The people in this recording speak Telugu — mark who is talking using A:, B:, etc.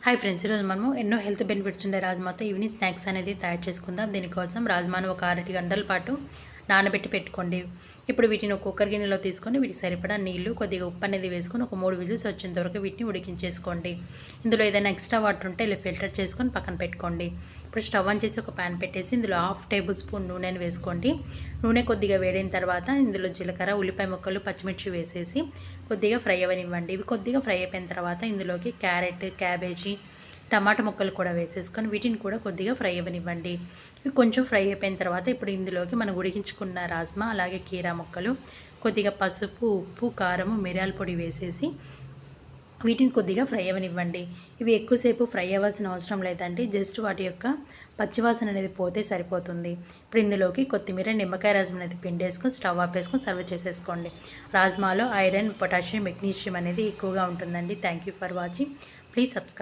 A: హాయ్ ఫ్రెండ్స్, ఈరోజు మనము ఎన్నో హెల్త్ బెనిఫిట్స్ ఉండే రాజ్మాతో ఈవినింగ్ స్నాక్స్ అనేది తయారు చేసుకుందాం. దీనికోసం రాజ్మాను ఒక 6 గంటల పాటు నానబెట్టి పెట్టుకోండి. ఇప్పుడు వీటిని ఒక కుక్కర్ గిన్నెలో తీసుకొని వీటికి సరిపడా నీళ్లు, కొద్దిగా ఉప్పు అనేది వేసుకొని ఒక 3 విజిల్స్ వచ్చేంత వరకు వీటిని ఉడికించేసుకోండి. ఇందులో ఏదైనా ఎక్స్ట్రా వాటర్ ఉంటే ఇలా ఫిల్టర్ చేసుకొని పక్కన పెట్టుకోండి. ఇప్పుడు స్టవ్ ఆన్ చేసి ఒక ప్యాన్ పెట్టేసి ఇందులో 1/2 టేబుల్ స్పూన్ నూనెను వేసుకోండి. నూనె కొద్దిగా వేడైన తర్వాత ఇందులో జీలకర్ర, ఉల్లిపాయ ముక్కలు, పచ్చిమిర్చి వేసేసి కొద్దిగా ఫ్రై అవ్వనివ్వండి. ఇవి కొద్దిగా ఫ్రై అయిపోయిన తర్వాత ఇందులోకి క్యారెట్, క్యాబేజీ, టమాటా ముక్కలు కూడా వేసేసుకొని వీటిని కూడా కొద్దిగా ఫ్రై అవ్వనివ్వండి. ఇవి కొంచెం ఫ్రై అయిపోయిన తర్వాత ఇప్పుడు ఇందులోకి మనం ఉడికించుకున్న రాజ్మా, అలాగే కీరా ముక్కలు, కొద్దిగా పసుపు, ఉప్పు, కారము, మిరియాల పొడి వేసేసి వీటిని కొద్దిగా ఫ్రై అవ్వనివ్వండి. ఇవి ఎక్కువసేపు ఫ్రై అవ్వాల్సిన అవసరం లేదండి. జస్ట్ వాటి యొక్క పచ్చివాసన అనేది పోతే సరిపోతుంది. ఇప్పుడు ఇందులోకి కొత్తిమీర, నిమ్మకాయ రసం అనేది పిండేసుకొని స్టవ్ ఆపేసుకొని సర్వ్ చేసేసుకోండి. రాజ్మాలో ఐరన్, పొటాషియం, మెగ్నీషియం అనేది ఎక్కువగా ఉంటుందండి. Thank you for watching. Please subscribe.